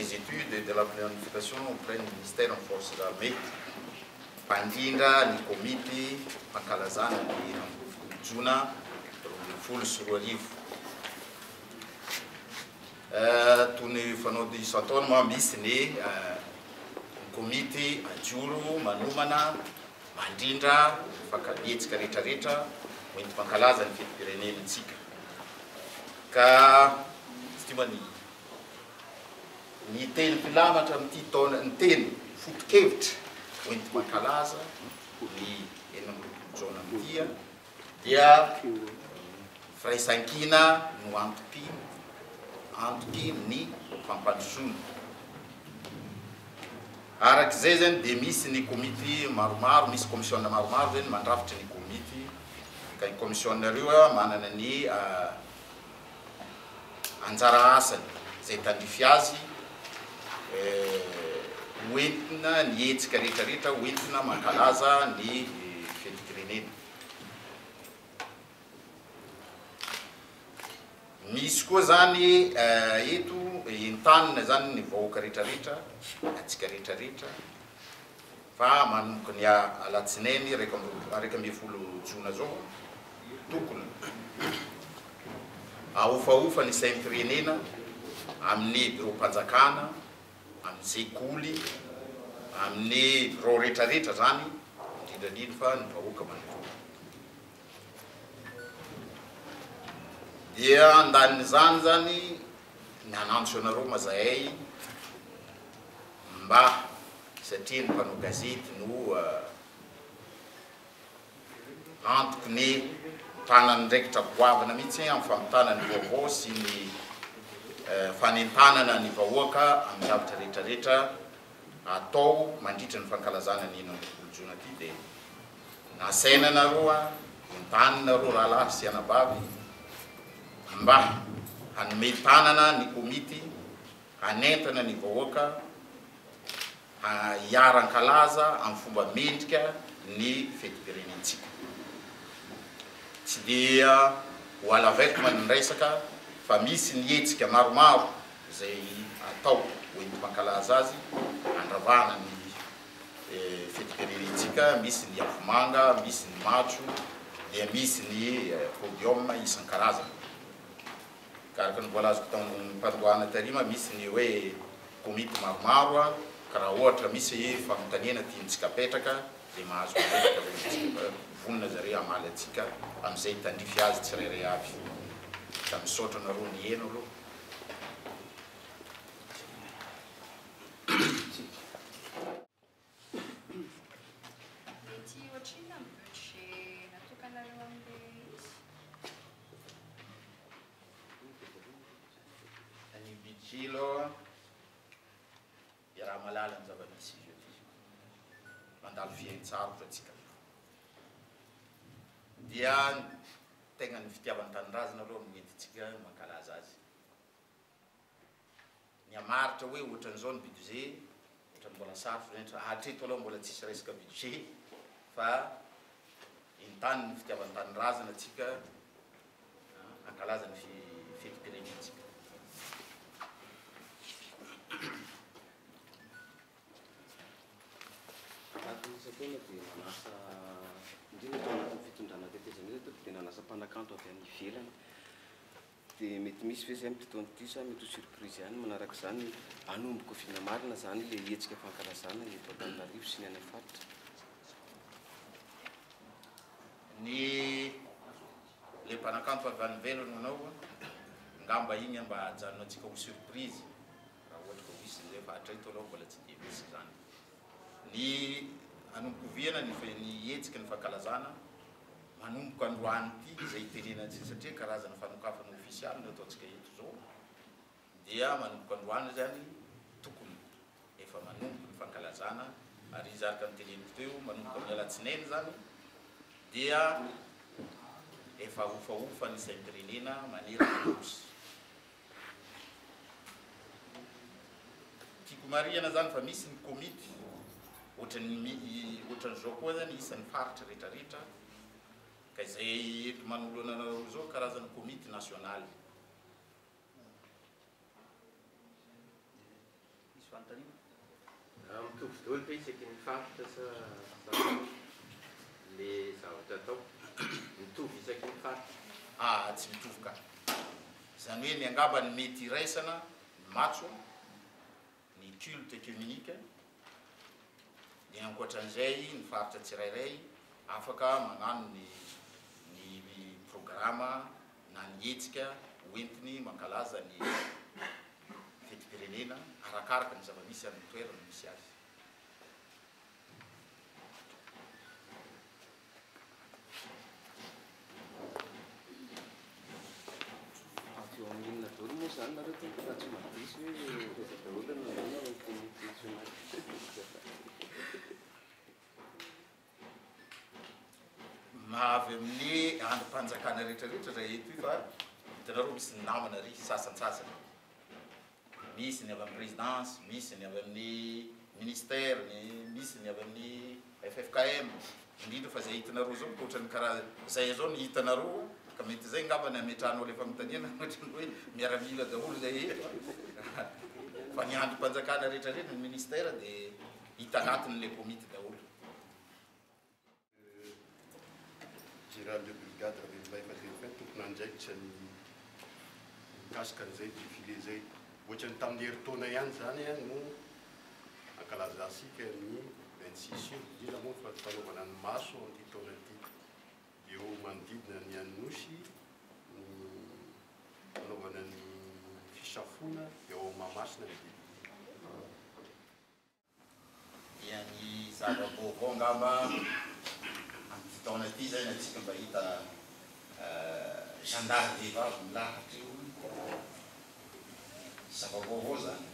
des études et de la planification auprès du ministère en forces armées. Pandindra ni Comité pankalazana ni Juin full surolivo. Tony fanodi satona misy ny Comité ajoro manomana mandindra fakaletsika rehetrarehetra hoenty mankalaza ny fetim-pirenenantsika. Ka stimani ny teny mpilamatra amin'ity taona ny teny foto-kevitra hoenty mankalaza ny enamroapolo amin'ity dia firaisankina no antoky ny fampandrosoana. Arak'izay zany dia misy ny comité maromaro, misy commissionna maromaro zany mandrafitra ny comité. Ka ny commissionnareo manana ny anjara asany zay tandrify azy hoentina ny hetsika rehetrarehetra hoentina mankalaza ny fetim-pirenena. Misy koa zany eto entanina zany ny vahoaka rehetrarehetra atsika rehetrarehetra fa manomboka ny alatsinainy raika amby folo jona zao tokony ahofahofa ny saim-pirenena amin'ny bureau mpanjakana, amin'ny sekoly, amin'ny bureau rehetrarehetra zany indrindrandrindra fa ny vahoaka manontolo. Dia andaniny zany zany nanantso anareo mazahay mba satria ny mpanao gazety no antoky ny tanany ndraikitra goavana mihitsy amin'ny famontana ny vaovao sy ny fanentanana ny vahoaka amin'ny zavatra rehetrarehetra atao mandritra ny fankalazana ny enamroapolo jona ty. Dia nasaina nareo entanina nareo rahalahy sy anabavy mba hanome tanana ny comité hanentana ny vahoaka hiaran-kalaza amin'ny fomba mendrika ny fetim-pirenentsika. Tsy dia ho alavaiko manresaka fa misy ny hetsika maromaro zay atao hoenty mankalaza azy andravana ny fetim-pirenentsika. Misy ny avomanga, misy ny matso, dia misy ny podium isan-karazana. Karaka ny voalazoko tamin'ny mpandohana tarima misy ny hoe comité maromaro ka raha ohatra misy famontaniana tiantsika apetraka dia mahazo apetraka vonona zareo amaly atsika amin'izay tandrify azy tsirairay avy. Ka misaotra nareo ny hena aloha. Budget dia raha malala ny zava-misy izy io mandalo fiain-tsarotra atsika. Dia tegna ny fitiavany tanindrazana aloha mietintsika mankalaza azy. Ny amaritra hoe ohatran'izao ny budget, ohatran'ny mbola sarotra zany hatreto aloha mbola tsisy resaka budget fa intany ny fitiavany tanindrazana atsika hankalaza ny fetim-pirenentsika. Tena dia nanasa indrindra tao anatin'ny fitondrana tetezana eto dia nanasa mpanakanto avy any ivelany. Dia mety misy ve zay amin'ity taona ity sa mety ho surprise ihany. Manaraka izany anomboka oviana marina zany le hetsika fankalazana eto Antananarivo sy ny any amin'ny faritra. Ny le mpanakanto avy any ivelany anao ngamba igny mba hajanona antsika ho surprise raha ohatra ka misy zay fa hatreto aloha mbola tsy dia misy zany. Ny anombokoviana ny hetsika ny fankalazana manomboka androany ity zay itenenantsika satria karazana fanokafana ofisialy no ataontsika eto zao dia manomboka androany zany tokony efa manomboka ny fankalazana ary izy araka nyteneniko teo manomboka amin'ny alatsinainy zany dia efa ofaofa ny saim-pirenena manerana-nosy. Tiako mariana zany fa misy ny comité ohatran'izao koa zany isan'ny faritra rehetrarehetra ka izay eto manoloana anareo zao karazana comité national. Mitovy daholo fa isaky ny faritra sa le zavatra atao mitovy isaky ny faritra. Tsy mitovy ka. Zany hoe ny angamba ny mety iraisana ny matso, ny culte œcuménique, dia ankoatran'izay ny faritra tsirairay afaka magnano ny programa na ny hetsika hoentiny mankalaza ny fetim-pirenena arakaraka ny zava-misy amin'ny toerana misy azy. Eo amin'inona daholo moa zany nareo tompo raha tsy madisy hoe reza daholo nanao ny comité national. Mahavy amin'ny androm-panjakana rehetrarehetra raha eto fa hitanareo misy ny namana ry sasantsasany, misy ny avy amin'ny présidence, misy ny avy amin'ny ministère, misy ny avy amin'ny FFKM, indrindra fa zay hitanareo zao ohatrany karaha zay zao ny hitanareo ka mety zay ngamba ny ametrahanao le famitaniana ohatrany hoe miaramila daholo zay eto fa ny androm-panjakana rehetrarehetra ny ministère dia hita anatin'le comité daholo. Général de brigade rehefa efa tokony andraikitra ny mikasika an'izay défilé zay ohatrany tamin'ny herintaona ihany zany no ankalaza asika ny 26 indrindra moa fa fanaovana ny maso an'ity taona ity eo manodidina ny anosy ny fanaovana ny fisafona eo mamasina ny dia ny zava-baovao ngamba amin'ny taona ity zay ny atsika mba hita gendarme vehivavy milahatra io zava-baovao zany.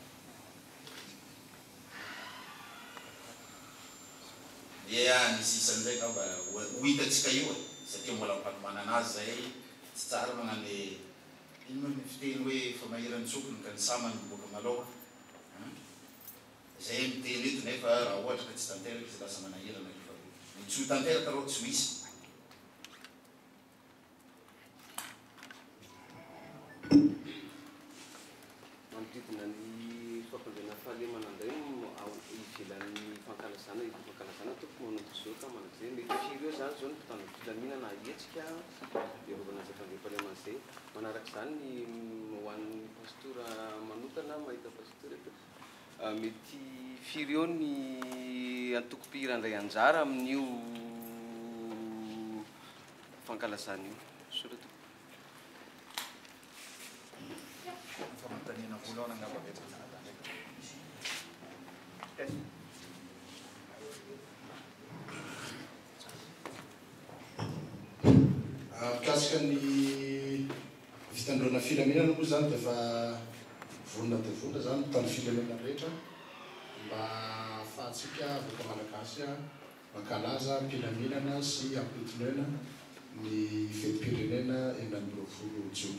Dia ny sisan'izay ngamba ho hitatsika io e satria mbola mipanomana anazy zay tsy tsara magnano ino ny fiteny hoe fa mahiran'ny tsokony ka ny samany miboaka maloha zay miteny eto nefa raha ohatra ka tsy tanteraka izy lasa manahirana efa ny tsy ho tanteraka reo tsy misy. Manodidina ny fampandriana fahalemana indray ivelan'ny fankalazana tokony manodozao ka manazay mety firy eo zany zao ny mpitandro filaminana hetsika iarovana zava-ndrim-pahalemana zay manaraka zany ho an'ny pastora manokana mahita pastora eto mety firy eo ny antoko-pihiran-dray anjara amin'io fankalazana io soratra. Famontaniana voalohany angamba vetrana mikasika ny fitandroana filaminana moa zany dia efa vonona dia vonona zany mitandro filaminana rehetra mba ahafahantsika avaka malagasy mankalaza mpilaminana sy ampitonoena ny fetim-pirenena 2020 Juin.